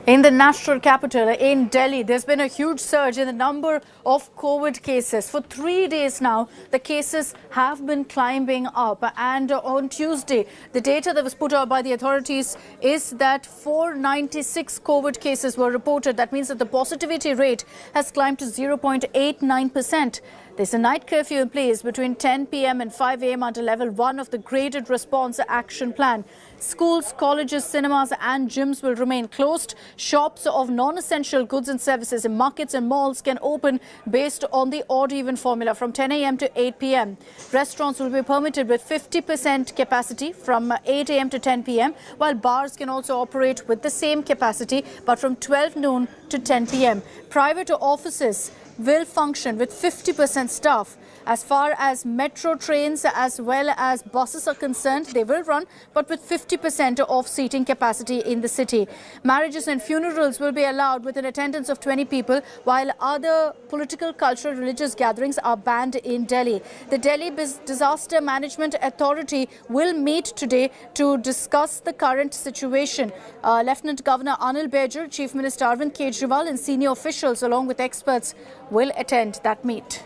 In the national capital, in Delhi, there's been a huge surge in the number of COVID cases. For 3 days now, the cases have been climbing up. And on Tuesday, the data that was put out by the authorities is that 496 COVID cases were reported. That means that the positivity rate has climbed to 0.89%. There's a night curfew in place between 10 p.m. and 5 a.m. under level 1 of the graded response action plan. Schools, colleges, cinemas and gyms will remain closed. Shops of non-essential goods and services in markets and malls can open based on the odd-even formula from 10 a.m. to 8 p.m. Restaurants will be permitted with 50% capacity from 8 a.m. to 10 p.m. while bars can also operate with the same capacity but from 12 noon to 10 p.m. Private offices will function with 50% staff. As far as metro trains as well as buses are concerned, they will run, but with 50% of seating capacity in the city. Marriages and funerals will be allowed with an attendance of 20 people, while other political, cultural, religious gatherings are banned in Delhi. The Delhi Disaster Management Authority will meet today to discuss the current situation. Lieutenant Governor Anil Baijar, Chief Minister Arvind Kejriwal and senior officials along with experts will attend that meet.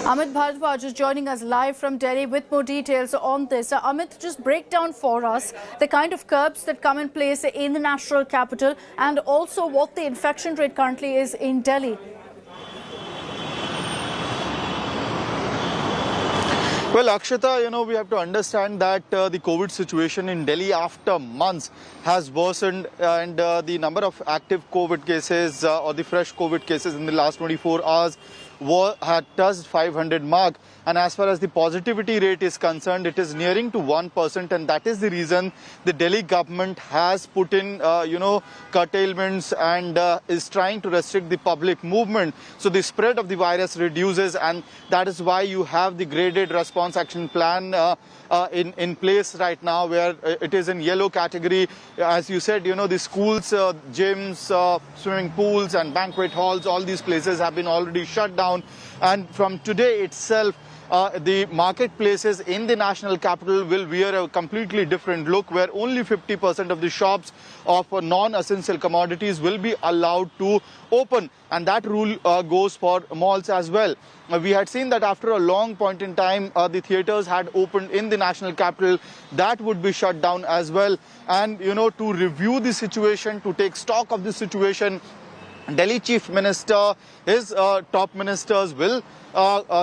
Amit Bharadwaj is joining us live from Delhi with more details on this. Amit, just break down for us the kind of curbs that come in place in the national capital and also what the infection rate currently is in Delhi. Well, Akshita, we have to understand that the COVID situation in Delhi after months has worsened, and the number of active COVID cases or the fresh COVID cases in the last 24 hours had touched 500 mark. And as far as the positivity rate is concerned, it is nearing to 1%, and that is the reason the Delhi government has put in, curtailments and is trying to restrict the public movement. So the spread of the virus reduces, and that is why you have the graded response action plan in place right now, where it is in yellow category. As you said, the schools, gyms, swimming pools and banquet halls, all these places have been already shut down. And from today itself, the marketplaces in the national capital will wear a completely different look, where only 50% of the shops of non-essential commodities will be allowed to open. And that rule goes for malls as well. We had seen that after a long point in time, the theatres had opened in the national capital. That would be shut down as well. And, to review the situation, to take stock of the situation, Delhi Chief Minister, his top ministers will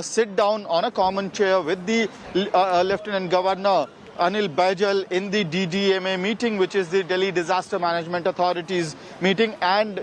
sit down on a common chair with the Lieutenant Governor Anil Baijar in the DDMA meeting, which is the Delhi Disaster Management Authorities meeting, and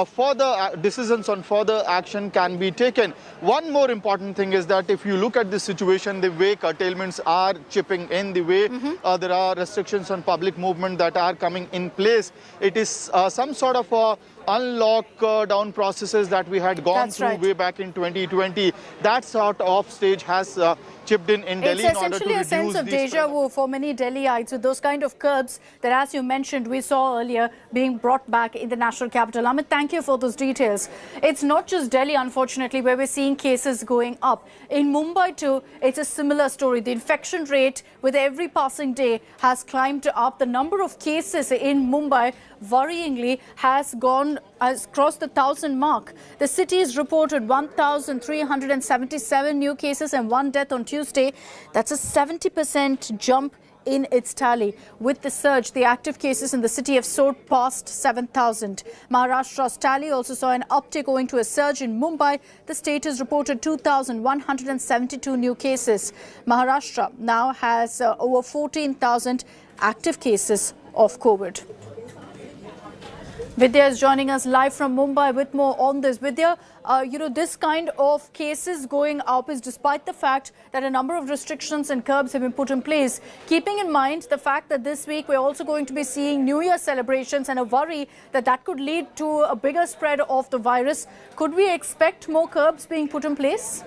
further decisions on further action can be taken. One more important thing is that if you look at the situation, the way curtailments are chipping in, the way there are restrictions on public movement that are coming in place, it is some sort of a unlock down processes that we had gone through way back in 2020. That sort of stage has chipped in Delhi in order to reduce. It's essentially a sense of deja vu for many Delhiites with those kind of curbs that, as you mentioned, we saw earlier being brought back in the national capital. Amit, thank you for those details. It's not just Delhi, unfortunately, where we're seeing cases going up. In Mumbai too, it's a similar story. The infection rate with every passing day has climbed up. The number of cases in Mumbai, worryingly, has crossed the 1,000 mark. The city has reported 1,377 new cases and 1 death on Tuesday. That's a 70% jump in its tally. With the surge, the active cases in the city have soared past 7,000. Maharashtra's tally also saw an uptick owing to a surge in Mumbai. The state has reported 2,172 new cases. Maharashtra now has over 14,000 active cases of COVID. Vidya is joining us live from Mumbai with more on this. Vidya, this kind of cases going up is despite the fact that a number of restrictions and curbs have been put in place. Keeping in mind the fact that this week we're also going to be seeing New Year celebrations and a worry that could lead to a bigger spread of the virus, could we expect more curbs being put in place?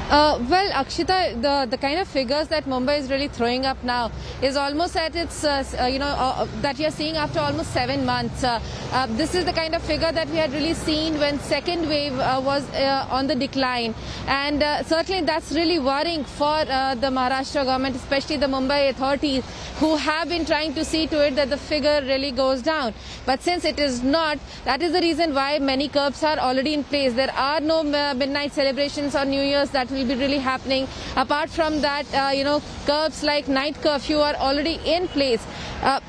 Well, Akshita, the kind of figures that Mumbai is really throwing up now is almost at its, that we are seeing after almost 7 months. This is the kind of figure that we had really seen when second wave was on the decline. And certainly that's really worrying for the Maharashtra government, especially the Mumbai authorities, who have been trying to see to it that the figure really goes down. But since it is not, that is the reason why many curbs are already in place. There are no midnight celebrations on New Year's that will be really happening. Apart from that, curbs like night curfew are already in place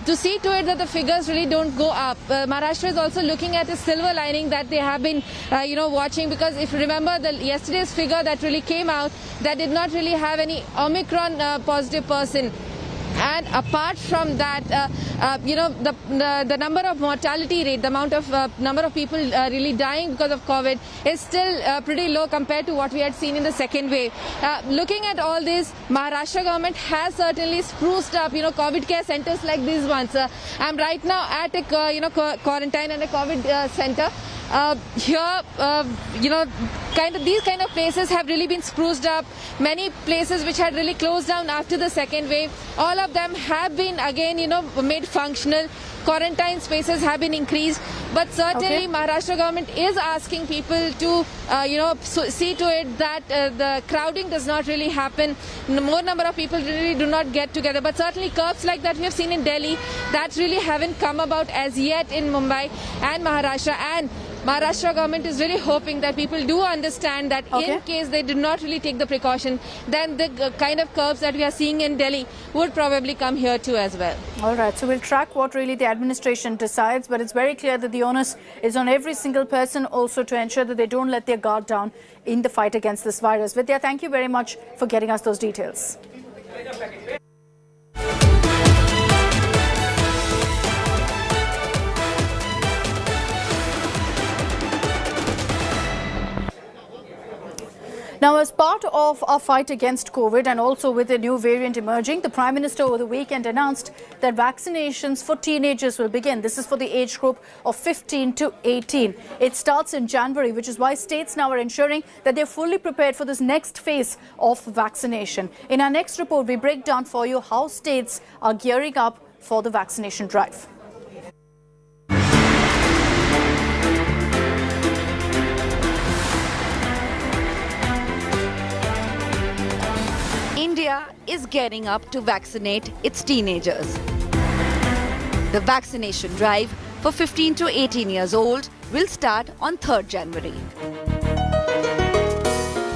to see to it that the figures really don't go up. Maharashtra is also looking at a silver lining that they have been, watching, because if you remember yesterday's figure that really came out, that did not really have any Omicron positive person. And apart from that, the number of mortality rate, the amount of number of people really dying because of COVID is still pretty low compared to what we had seen in the second wave. Looking at all this, Maharashtra government has certainly spruced up, COVID care centers like these ones. I'm right now at a, quarantine and a COVID center. Here, these kind of places have really been spruced up. Many places which had really closed down after the second wave, all of them have been again, made functional. Quarantine spaces have been increased, but certainly Maharashtra government is asking people to, see to it that the crowding does not really happen. More number of people really do not get together. But certainly curbs like that we have seen in Delhi, that really haven't come about as yet in Mumbai and Maharashtra. And Maharashtra government is really hoping that people do understand that in case they do not really take the precaution, then the kind of curbs that we are seeing in Delhi would probably come here too as well. All right, so we'll track what really the administration decides, but it's very clear that the onus is on every single person also to ensure that they don't let their guard down in the fight against this virus. Vidya, thank you very much for getting us those details. Now, as part of our fight against COVID and also with a new variant emerging, the Prime Minister over the weekend announced that vaccinations for teenagers will begin. This is for the age group of 15 to 18. It starts in January, which is why states now are ensuring that they're fully prepared for this next phase of vaccination. In our next report, we break down for you how states are gearing up for the vaccination drive. India is gearing up to vaccinate its teenagers. The vaccination drive for 15 to 18 years old will start on 3rd January.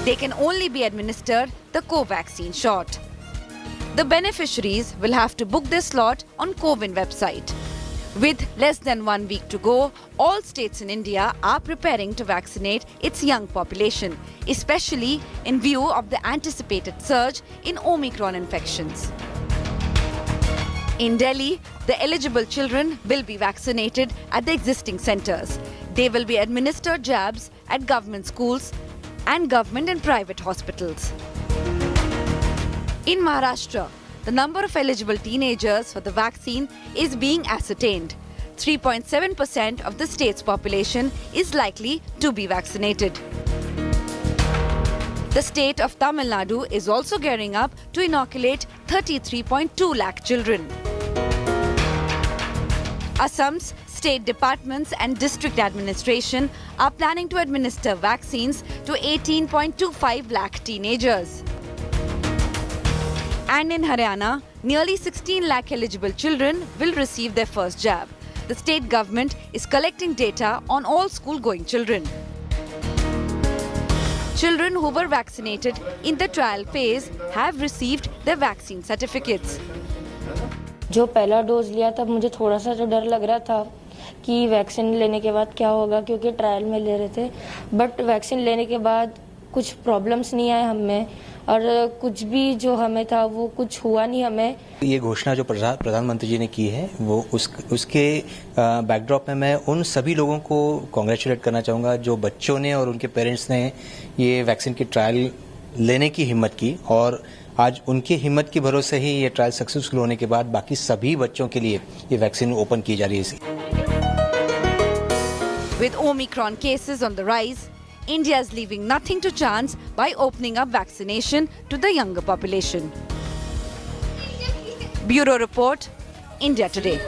They can only be administered the Covaxin shot. The beneficiaries will have to book their slot on CoWIN website. With less than 1 week to go, all states in India are preparing to vaccinate its young population, especially in view of the anticipated surge in Omicron infections. In Delhi, the eligible children will be vaccinated at the existing centers. They will be administered jabs at government schools and government and private hospitals. In Maharashtra, the number of eligible teenagers for the vaccine is being ascertained. 3.7% of the state's population is likely to be vaccinated. The state of Tamil Nadu is also gearing up to inoculate 33.2 lakh children. Assam's state departments and district administration are planning to administer vaccines to 18.25 lakh teenagers. And in Haryana, nearly 16 lakh eligible children will receive their first jab. The state government is collecting data on all school-going children. Children who were vaccinated in the trial phase have received their vaccine certificates. जो पहला dose लिया तब मुझे थोड़ा सा तो डर लग रहा था कि वैक्सीन लेने के बाद क्या होगा, क्योंकि ट्रायल में ले रहे थे, बट वैक्सीन लेने के बाद कुछ प्रॉब्लम्स नहीं आए हमें और कुछ भी जो हमें था वो कुछ हुआ नहीं हमें। ये घोषणा जो प्रधानमंत्री जी ने की है वो उसके बैकड्रॉप में मैं उन सभी लोगों को कांग्रेचुलेट करना चाहूँगा जो बच्चों ने और उनके पेरेंट्स ने ये वैक्सीन की ट्रायल लेने की हिम्मत की, और आज उनकी हिम्मत की भरोसे ही ये ट्रायल सक्सेसफुल होने के बाद बाकी सभी बच्चों के लिए ये वैक्सीन ओपन की जा रही है। With Omicron cases on the rise, India is leaving nothing to chance by opening up vaccination to the younger population. Bureau Report, India Today.